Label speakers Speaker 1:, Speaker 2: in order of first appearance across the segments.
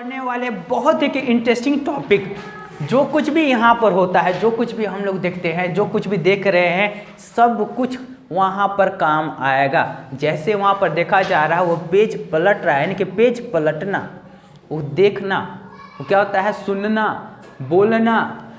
Speaker 1: पढ़ने वाले बहुत एक इंटरेस्टिंग टॉपिक, जो कुछ भी यहाँ पर होता है, जो कुछ भी हम लोग देखते हैं, जो कुछ भी देख रहे हैं, सब कुछ वहाँ पर काम आएगा। जैसे वहाँ पर देखा जा रहा है वो पेज पलट रहा है, यानी कि पेज पलटना, वो देखना, वो क्या होता है, सुनना, बोलना,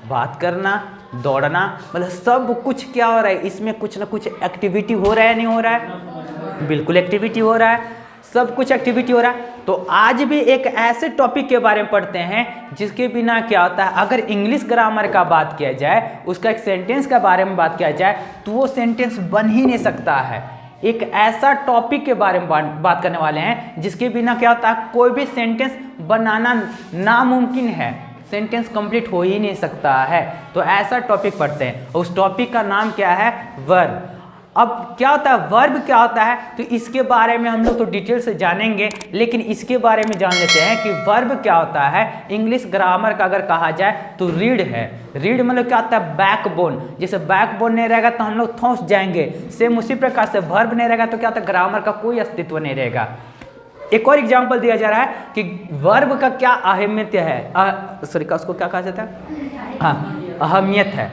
Speaker 1: बात करना, दौड़ना, मतलब सब कुछ क्या हो रहा है, इसमें कुछ ना कुछ एक्टिविटी हो रहा है, नहीं हो रहा है? बिल्कुल एक्टिविटी हो रहा है, सब कुछ एक्टिविटी हो रहा है। तो आज भी एक ऐसे टॉपिक के बारे में पढ़ते हैं जिसके बिना क्या होता है, अगर इंग्लिश ग्रामर का बात किया जाए, उसका एक सेंटेंस के बारे में बात किया जाए तो वो सेंटेंस बन ही नहीं सकता है। एक ऐसा टॉपिक के बारे में बात करने वाले हैं जिसके बिना क्या होता है, कोई भी सेंटेंस बनाना नामुमकिन है, सेंटेंस कंप्लीट हो ही नहीं सकता है। तो ऐसा टॉपिक पढ़ते हैं, उस टॉपिक का नाम क्या है, वर्ब। अब क्या होता है, वर्ब क्या होता है, तो इसके बारे में हम लोग तो डिटेल से जानेंगे, लेकिन इसके बारे में जान लेते हैं कि वर्ब क्या होता है। इंग्लिश ग्रामर का अगर कहा जाए तो रीड है। रीड मतलब क्या होता है, बैकबोन। जैसे बैकबोन नहीं रहेगा तो हम लोग फंस जाएंगे, सेम उसी प्रकार से वर्ब नहीं रहेगा तो क्या होता है, ग्रामर का कोई अस्तित्व नहीं रहेगा। एक और एग्जाम्पल दिया जा रहा है कि वर्ब का क्या अहमियत है, उसको क्या कहा जाता है, हाँ, अहमियत है।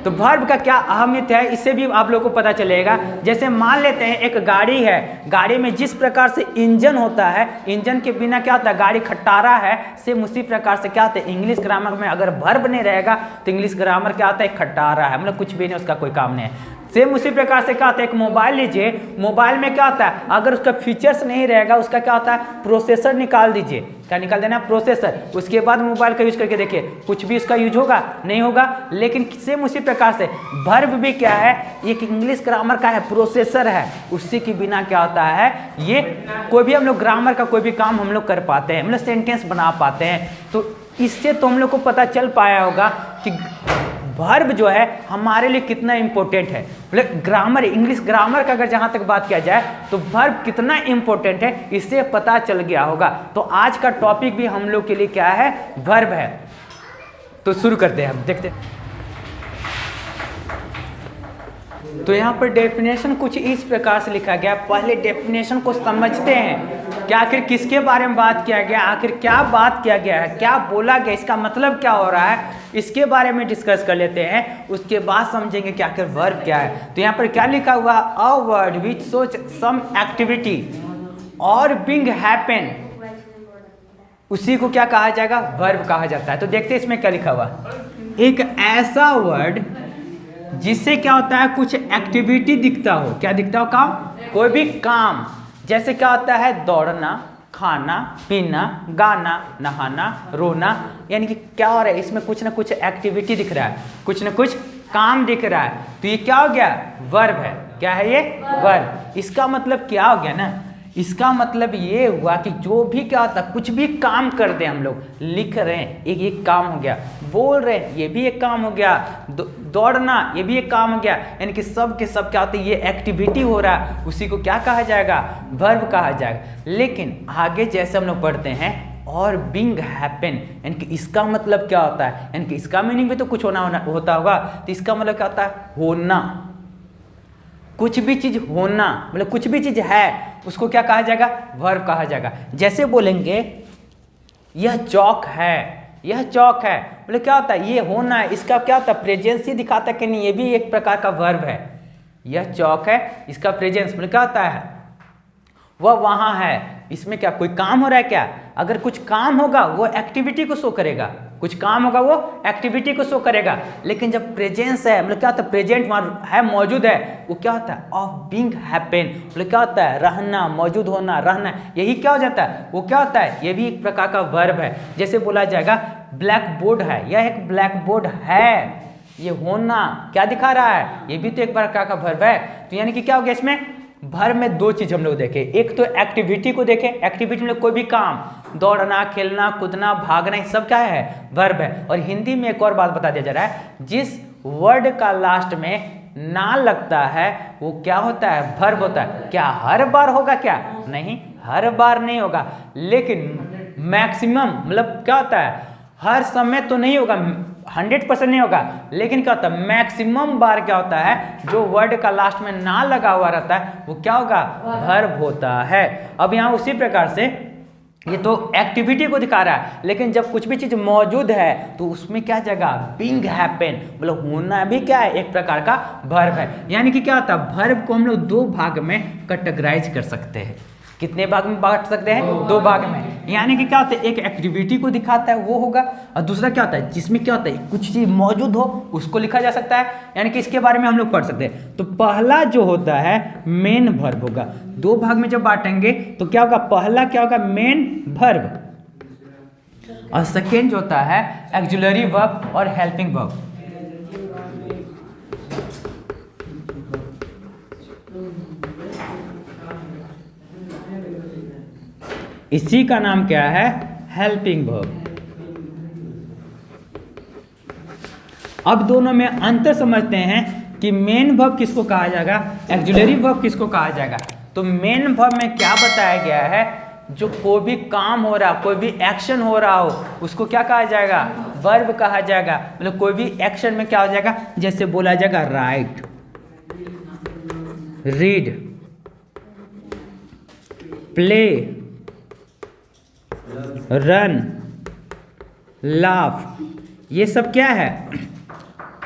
Speaker 1: तो वर्ब का क्या अहमियत है, इससे भी आप लोगों को पता चलेगा। जैसे मान लेते हैं एक गाड़ी है, गाड़ी में जिस प्रकार से इंजन होता है, इंजन के बिना क्या होता है, गाड़ी खटारा है, सेम उसी प्रकार से क्या होता है, इंग्लिश ग्रामर में अगर वर्ब नहीं रहेगा तो इंग्लिश ग्रामर क्या होता है, खटारा है, मतलब कुछ भी नहीं, उसका कोई काम नहीं है। सेम उसी प्रकार से क्या होता है, एक मोबाइल लीजिए, मोबाइल में क्या होता है, अगर उसका फीचर्स नहीं रहेगा, उसका क्या होता है, प्रोसेसर निकाल दीजिए, क्या निकाल देना, प्रोसेसर। उसके बाद मोबाइल का यूज करके देखिए, कुछ भी उसका यूज होगा, नहीं होगा। लेकिन सेम उसी प्रकार से वर्ब भी क्या है, एक इंग्लिश ग्रामर का है, प्रोसेसर है, उसी के बिना क्या होता है, ये कोई भी हम लोग ग्रामर का कोई भी काम हम लोग कर पाते हैं, मतलब सेंटेंस बना पाते हैं। तो इससे तो हम लोग को पता चल पाया होगा कि वर्ब जो है हमारे लिए कितना इंपॉर्टेंट है। मतलब ग्रामर, इंग्लिश ग्रामर का अगर जहाँ तक बात किया जाए तो वर्ब कितना इंपॉर्टेंट है, इससे पता चल गया होगा। तो आज का टॉपिक भी हम लोग के लिए क्या है, वर्ब है। तो शुरू करते हैं, हम देखते हैं। तो यहाँ पर डेफिनेशन कुछ इस प्रकार से लिखा गया। पहले डेफिनेशन को समझते हैं कि आखिर किसके बारे में बात किया गया, आखिर क्या बात किया गया है, क्या बोला गया, इसका मतलब क्या हो रहा है, इसके बारे में डिस्कस कर लेते हैं। उसके बाद समझेंगे कि आखिर वर्ब क्या है। तो यहाँ पर क्या लिखा हुआ, a word which shows some activity और बीइंग हैपन, उसी को क्या कहा जाएगा, वर्ब कहा जाता है। तो देखते हैं इसमें क्या लिखा हुआ, एक ऐसा वर्ड जिससे क्या होता है, कुछ एक्टिविटी दिखता हो, क्या दिखता हो, काम, कोई भी काम। जैसे क्या होता है, दौड़ना, खाना पीना, गाना, नहाना, रोना, यानी कि क्या हो रहा है, इसमें कुछ ना कुछ एक्टिविटी दिख रहा है, कुछ ना कुछ काम दिख रहा है। तो ये क्या हो गया, वर्ब है। क्या है ये, वर्ब। इसका मतलब क्या हो गया ना, इसका मतलब ये हुआ कि जो भी क्या होता है, कुछ भी काम कर दे, हम लोग लिख रहे हैं, एक काम हो गया, बोल रहे हैं, ये भी एक काम हो गया, दौड़ना, ये भी एक काम हो गया, यानी कि सब के सब क्या होता है, ये एक्टिविटी हो रहा है, उसी को क्या कहा जाएगा, वर्ब कहा जाएगा। लेकिन आगे जैसे हम लोग पढ़ते हैं, और बीइंग हैपन, यानी कि इसका मतलब क्या होता है, यानी कि इसका मीनिंग भी तो कुछ होता होगा। तो इसका मतलब क्या होता है, होना, कुछ भी चीज होना, मतलब कुछ भी चीज है, उसको क्या कहा जाएगा, वर्ब कहा जाएगा। जैसे बोलेंगे यह चौक है, यह चौक है, मतलब क्या होता है, ये होना है, इसका क्या होता है, प्रेजेंस ही दिखाता है कि नहीं, ये भी एक प्रकार का वर्ब है। यह चौक है, इसका प्रेजेंस मतलब क्या होता है, वह वहां है, इसमें क्या कोई काम हो रहा है क्या, अगर कुछ काम होगा वो एक्टिविटी को शो करेगा, कुछ काम होगा वो एक्टिविटी को शो करेगा। लेकिन जब प्रेजेंस है, मतलब क्या होता है, प्रेजेंट वहाँ है, मौजूद है, वो क्या होता है, ऑफ बीइंग हैपन, मतलब क्या होता है, रहना, मौजूद होना, रहना, यही क्या हो जाता है, वो क्या होता है, ये भी एक प्रकार का वर्ब है। जैसे बोला जाएगा ब्लैक बोर्ड है, यह एक ब्लैक बोर्ड है, ये होना क्या दिखा रहा है, ये भी तो एक प्रकार का वर्ब है। तो यानी कि क्या हो गया, इसमें वर्ब में दो चीज हम लोग देखें, एक तो एक्टिविटी को देखें, एक्टिविटी में कोई भी काम, दौड़ना, खेलना, कूदना, भागना, ये सब क्या है, वर्ब है। और हिंदी में एक और बात बता दिया जा रहा है, जिस वर्ड का लास्ट में ना लगता है वो क्या होता है, वर्ब होता है। क्या हर बार होगा, क्या नहीं, हर बार नहीं होगा, लेकिन मैक्सिमम, मतलब क्या होता है, हर समय तो नहीं होगा, 100% नहीं होगा, लेकिन क्या होता है, मैक्सिमम बार क्या होता है, जो वर्ड का लास्ट में ना लगा हुआ रहता है वो क्या होगा, वर्ब होता है। अब यहाँ उसी प्रकार से ये तो एक्टिविटी को दिखा रहा है, लेकिन जब कुछ भी चीज मौजूद है तो उसमें क्या जगह बीइंग हैपन, मतलब होना भी क्या है, एक प्रकार का वर्ब है। यानी कि क्या होता है, वर्ब को हम लोग दो भाग में कैटेगराइज कर सकते हैं। कितने भाग में बांट सकते हैं? दो भाग में। यानी कि क्या होता है, एक एक्टिविटी को दिखाता है वो होगा, और दूसरा क्या होता है जिसमें क्या होता है कुछ चीज मौजूद हो उसको लिखा जा सकता है। यानी कि इसके बारे में हम लोग पढ़ सकते हैं। तो पहला जो होता है मेन वर्ब होगा। दो भाग में जब बांटेंगे तो क्या होगा, पहला क्या होगा मेन वर्ब, और सेकेंड जो होता है ऑक्सिलरी वर्ब और हेल्पिंग वर्ब। इसी का नाम क्या है, हेल्पिंग वर्ब। अब दोनों में अंतर समझते हैं कि मेन वर्ब किसको कहा जाएगा, ऑक्सिलरी वर्ब किसको कहा जाएगा। तो मेन वर्ब में क्या बताया गया है, जो कोई भी काम हो रहा, कोई भी एक्शन हो रहा हो उसको क्या कहा जाएगा, वर्ब कहा जाएगा। मतलब कोई भी एक्शन में क्या हो जाएगा, जैसे बोला जाएगा right, read, play, run, laugh, ये सब क्या है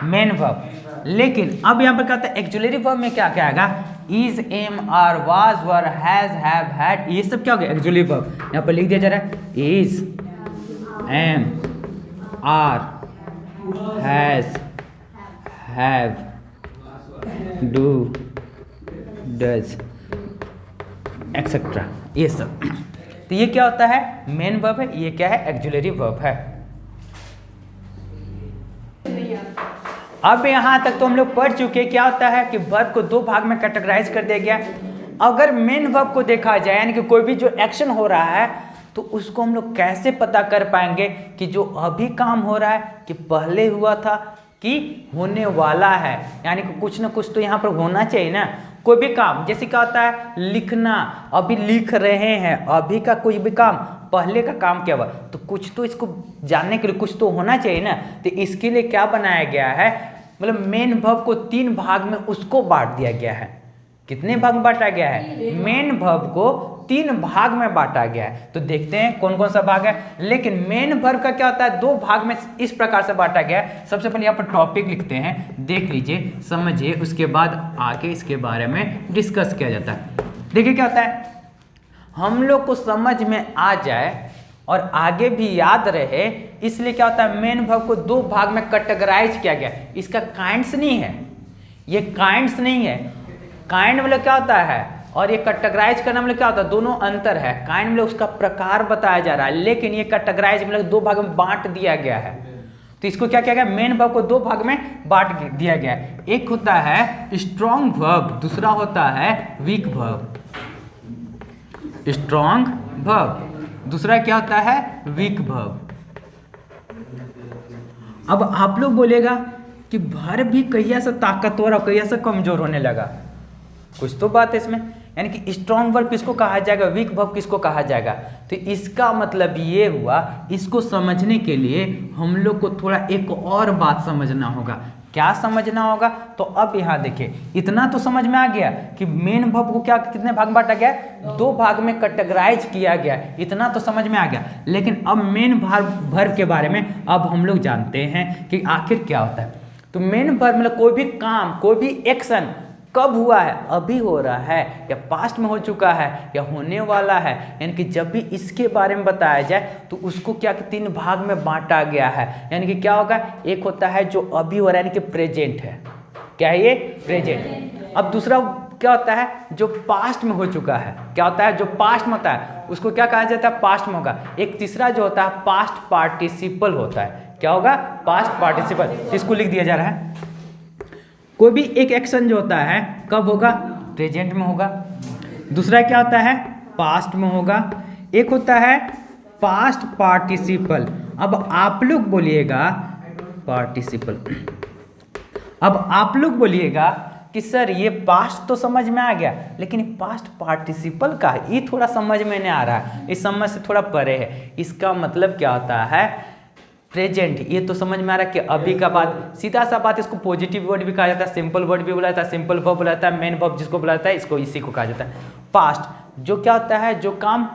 Speaker 1: मेन वर्ब। लेकिन अब यहां पर क्या होता है ऑक्सिलरी वर्ब में क्या क्या आएगा, is, am, are, was, were, has, have, had, ये सब क्या हो गया ऑक्सिलरी वर्ब। यहां पर लिख दिया जा रहा है is, am, are, has, have, do, does, etcetera, ये सब। तो ये क्या होता है मेन वर्ब है, ये क्या है ऑक्सिलरी वर्ब है। अब यहां तक तो हम लोग पढ़ चुके क्या होता है कि वर्ब को दो भाग में कैटेगराइज कर दिया गया। अगर मेन वर्ब को देखा जाए, यानी कि कोई भी जो एक्शन हो रहा है तो उसको हम लोग कैसे पता कर पाएंगे कि जो अभी काम हो रहा है कि पहले हुआ था कि होने वाला है। यानी कि कुछ ना कुछ तो यहाँ पर होना चाहिए ना। कोई भी काम जैसे क्या होता है लिखना, अभी लिख रहे हैं, अभी का कोई भी काम पहले का काम क्या हुआ, तो कुछ तो इसको जानने के लिए कुछ तो होना चाहिए ना। तो इसके लिए क्या बनाया गया है, मतलब मेन वर्ब को तीन भाग में उसको बांट दिया गया है। कितने भाग में बांटा गया है, मेन वर्ब को तीन भाग में बांटा गया है। तो देखते हैं कौन कौन सा भाग है। लेकिन मेन वर्ब का क्या होता है, दो भाग में इस प्रकार से बांटा गया है। सबसे पहले यहाँ पर टॉपिक लिखते हैं, देख लीजिए, समझिए, उसके बाद आगे इसके बारे में डिस्कस किया जाता है। देखिए क्या होता है, हम लोग को समझ में आ जाए और आगे भी याद रहे, इसलिए क्या होता है मेन वर्ब को दो भाग में कैटेगराइज किया गया। इसका काइंड्स नहीं है, ये काइंड्स नहीं है। काइंड मतलब क्या होता है और ये कैटेगराइज करना मतलब क्या होता है, दोनों अंतर है। काइंड मतलब उसका प्रकार बताया जा रहा है, लेकिन ये कैटेगराइज मतलब दो भाग में बांट दिया गया है। तो इसको क्या किया गया, मेन वर्ब को दो भाग में बांट दिया गया है। एक होता है स्ट्रॉन्ग वर्ब, दूसरा होता है वीक वर्ब। स्ट्रॉन्ग वर्ब, दूसरा क्या होता है वीक वर्ब। अब आप लोग बोलेगा कि वर्ब भी कहिया से ताकतवर और कहिया से कमजोर होने लगा, कुछ तो बात है इसमें। यानी कि स्ट्रॉन्ग वर्ब किसको कहा जाएगा, वीक वर्ब किसको कहा जाएगा। तो इसका मतलब ये हुआ, इसको समझने के लिए हम लोग को थोड़ा एक और बात समझना होगा। क्या समझना होगा, तो अब यहाँ देखिए, इतना तो समझ में आ गया कि मेन वर्ब को क्या कितने भाग में बांटा गया, दो भाग में कैटेगराइज किया गया, इतना तो समझ में आ गया। लेकिन अब मेन वर्ब के बारे में अब हम लोग जानते हैं कि आखिर क्या होता है। तो मेन वर्ब मतलब कोई भी काम, कोई भी एक्शन कब हुआ है, अभी हो रहा है या पास्ट में हो चुका है या होने वाला है। यानी कि जब भी इसके बारे में बताया जाए तो उसको क्या कि तीन भाग में बांटा गया है। यानी कि क्या होगा, एक होता है जो अभी हो रहा है, यानी कि प्रेजेंट है, क्या है ये प्रेजेंट। अब दूसरा क्या होता है जो पास्ट में हो चुका है, क्या होता है जो पास्ट में होता है उसको क्या कहा जाता है, पास्ट में होगा। एक तीसरा जो होता है पास्ट पार्टिसिपल होता है, क्या होगा, पास्ट पार्टिसिपल। इसको लिख दिया जा रहा है, कोई भी एक एक्शन जो होता है कब होगा, प्रेजेंट में होगा। दूसरा क्या होता है, पास्ट में होगा। एक होता है पास्ट पार्टिसिपल। अब आप लोग बोलिएगा पार्टिसिपल, अब आप लोग बोलिएगा कि सर ये पास्ट तो समझ में आ गया, लेकिन पास्ट पार्टिसिपल का ये थोड़ा समझ में नहीं आ रहा है, इस समझ से थोड़ा परे है। इसका मतलब क्या होता है, प्रेजेंट, ये तो समझ में आ रहा है कि अभी का बात, सीधा सा बात। इसको पॉजिटिव वर्ड भी कहा जाता है, सिंपल वर्ड भी बोला जाता है, सिंपल वर्ब बोला जाता है, मेन वर्ब जिसको बोला जाता है, इसको इसी को कहा जाता है। पास्ट जो क्या होता है, जो काम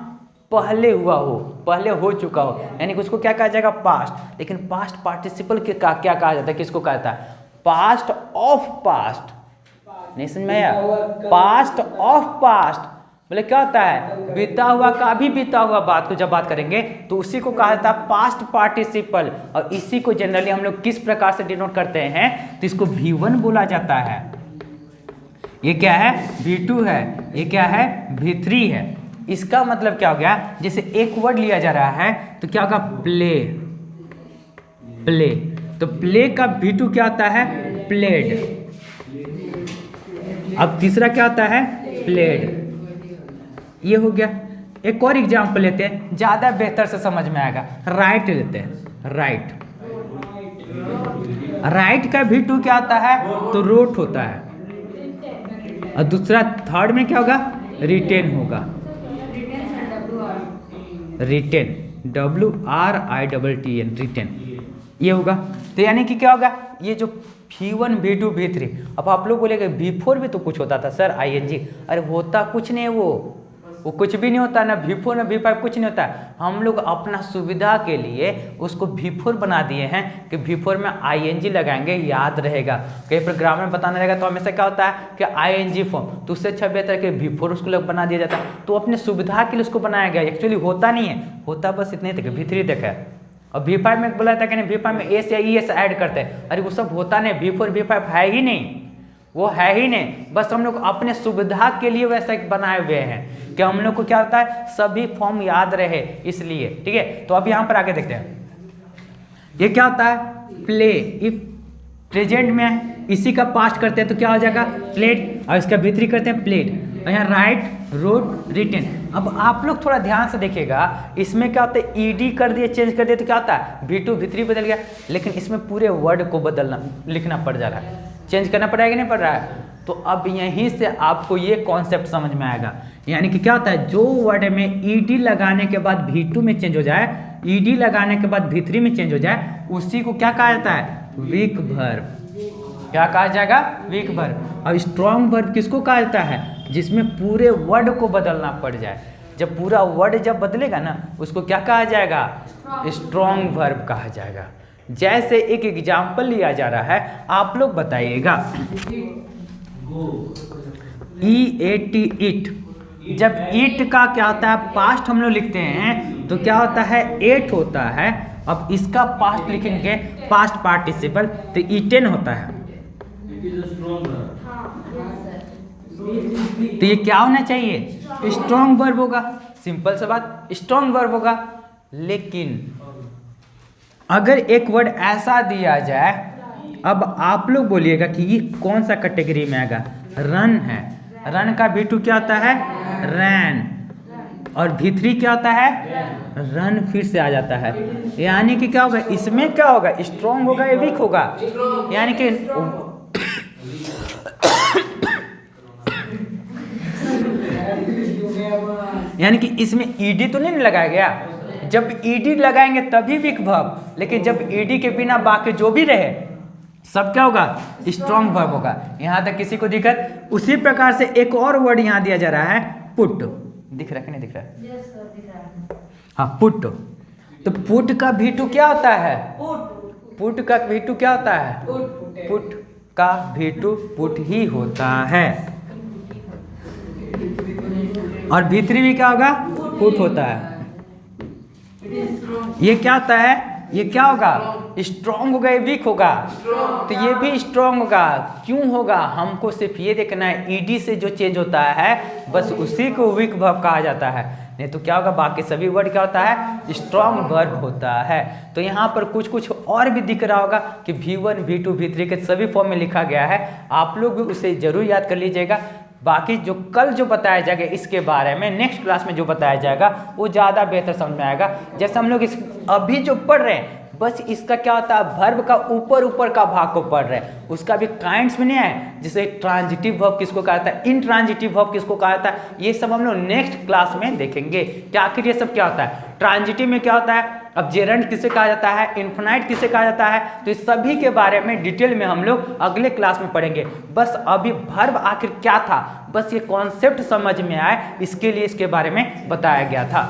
Speaker 1: पहले हुआ हो, पहले हो चुका हो, यानी कि उसको क्या कहा जाएगा, पास्ट। लेकिन पास्ट पार्टिसिपल के क्या कहा जाता है, किसको कहा जाता है, पास्ट ऑफ पास्ट। नहीं समझ में आया, पास्ट ऑफ पास्ट बोले क्या होता है, बीता हुआ का भी बीता हुआ बात को जब बात करेंगे तो उसी को कहा जाता है पास्ट पार्टिसिपल। और इसी को जनरली हम लोग किस प्रकार से डिनोट करते हैं, तो इसको V1 बोला जाता है। ये क्या है, V2 है, ये क्या है, V3 है। इसका मतलब क्या हो गया, जैसे एक वर्ड लिया जा रहा है तो क्या होगा, प्ले, प्ले, तो प्ले का V2 क्या होता है, प्लेड। अब तीसरा क्या होता है, प्लेड। ये हो गया। एक और एग्जाम्पल लेते हैं, ज्यादा बेहतर से समझ में आएगा। राइट लेते हैं, राइट, राइट का V2 क्या होता है, तो रोट होता है। और दूसरा थर्ड में क्या होगा, रिटेन होगा, रिटेन, WRITTN, रिटेन, ये होगा। तो यानी कि क्या होगा, ये जो V1 V2 V3, अब आप लोग बोलेंगे V4 भी तो कुछ होता था सर, ING। अरे होता कुछ नहीं, वो कुछ भी नहीं होता, ना V4 ना V5 कुछ नहीं होता। हम लोग अपना सुविधा के लिए उसको V4 बना दिए हैं कि V4 में ING लगाएंगे, याद रहेगा। कहीं पर ग्रामर में बताना रहेगा तो हमेशा क्या होता है कि ING फॉर्म, तो उससे अच्छा बेहतर कि V4 उसको लोग बना दिया जाता है। तो अपने सुविधा के लिए उसको बनाया गया, एक्चुअली होता नहीं है, होता बस इतने तक V3 तक है। और V5 में बोला था कि नहीं, V5 में S या ES ऐड करते हैं, अरे वो सब होता नहीं, V4 V5 है ही नहीं, वो है ही नहीं। बस हम लोग अपने सुविधा के लिए वैसा बनाए हुए हैं कि हम लोग को क्या होता है, सभी फॉर्म याद रहे, इसलिए। ठीक है, तो अब यहाँ पर आगे देखते हैं, ये क्या होता है, प्ले। इफ प्रेजेंट में है, इसी का पास्ट करते हैं तो क्या हो जाएगा, प्लेड, और इसका V3 करते हैं, प्लेड। और यहाँ राइट, रोट, रिटेन। अब आप लोग थोड़ा ध्यान से देखिएगा, इसमें क्या होता है, ED कर दिए, चेंज कर दिए तो क्या होता है, V2 V3 बदल गया। लेकिन इसमें पूरे वर्ड को बदलना, लिखना पड़ जा रहा है, चेंज करना पड़ेगा नहीं पड़ रहा है। तो अब यहीं से आपको ये कॉन्सेप्ट समझ में आएगा, यानी कि क्या होता है, जो वर्ड में ED लगाने के बाद V2 में चेंज हो जाए, ED लगाने के बाद V3 में चेंज हो जाए, उसी को क्या कहा जाता है, वीक वर्ब। क्या कहा जाएगा, वीक वर्ब। और स्ट्रॉन्ग वर्ब किसको कहा जाता है, जिसमें पूरे वर्ड को बदलना पड़ जाए। जब पूरा वर्ड जब बदलेगा ना, उसको क्या कहा जाएगा, स्ट्रॉन्ग वर्ब कहा जाएगा। जैसे एक एग्जाम्पल लिया जा रहा है, आप लोग बताइएगा, EAT, इट। जब इट का क्या होता है, पास्ट हम लोग लिखते हैं तो क्या होता है, एट होता है। अब इसका पास्ट लिखेंगे, पास्ट पार्टिसिपल, तो ईटेन होता है। तो ये क्या होना चाहिए, स्ट्रॉन्ग वर्ब होगा, सिंपल सा बात, स्ट्रॉन्ग वर्ब होगा। लेकिन अगर एक वर्ड ऐसा दिया जाए, अब आप लोग बोलिएगा कि ये कौन सा कैटेगरी में आएगा, रन है। रन का V2 क्या होता है, रैन, और V3 क्या होता है, रन, फिर से आ जाता है। यानी कि क्या होगा, इसमें क्या होगा, स्ट्रॉन्ग होगा या वीक होगा, यानी कि यानी कि इसमें ED तो नहीं लगाया गया। जब ED लगाएंगे तभी वीक वर्ब, लेकिन जब ED के बिना बाकी जो भी रहे सब क्या होगा, स्ट्रॉन्ग वर्ब होगा। यहाँ तक किसी को दिक्कत। उसी प्रकार से एक और वर्ड यहाँ दिया जा रहा है, पुट। दिख रहा है कि नहीं दिख रहा है?
Speaker 2: Yes, sir, दिख रहा है।
Speaker 1: हाँ, पुट। तो पुट का V2 क्या होता है, पुट का V2 क्या होता है, पुट का V2 पुट ही होता है। और V3 भी क्या होगा, पुट होता है। ये क्या होता है, ये क्या होगा, स्ट्रॉन्ग होगा या वीक होगा, तो ये भी स्ट्रॉन्ग होगा। क्यों होगा, हमको सिर्फ ये देखना है, ED से जो चेंज होता है बस उसी को वीक वर्ब कहा जाता है। नहीं तो क्या होगा, बाकी सभी वर्ड क्या होता है, स्ट्रॉन्ग वर्ब होता है। तो यहाँ पर कुछ कुछ और भी दिख रहा होगा कि V1 V2 V3 के सभी फॉर्म में लिखा गया है। आप लोग भी उसे जरूर याद कर लीजिएगा। बाकी जो कल जो बताया जाएगा इसके बारे में, नेक्स्ट क्लास में जो बताया जाएगा वो ज़्यादा बेहतर समझ में आएगा। जैसे हम लोग इस अभी जो पढ़ रहे हैं, बस इसका क्या होता है, वर्ब का ऊपर ऊपर का भाग को पढ़ रहे हैं, उसका भी काइंड्स में नहीं है। जैसे ट्रांजिटिव वर्ब किसको कहा जाता है, इंट्रांजिटिव वर्ब किसको कहा जाता है, ये सब हम लोग नेक्स्ट क्लास में देखेंगे कि आखिर ये सब क्या होता है। ट्रांजिटिव में क्या होता है, अब जेरेंट किसे कहा जाता है, इन्फिनाइट किसे कहा जाता है, तो इस सभी के बारे में डिटेल में हम लोग अगले क्लास में पढ़ेंगे। बस अभी वर्ब आखिर क्या था, बस ये कॉन्सेप्ट समझ में आए, इसके लिए इसके बारे में बताया गया था।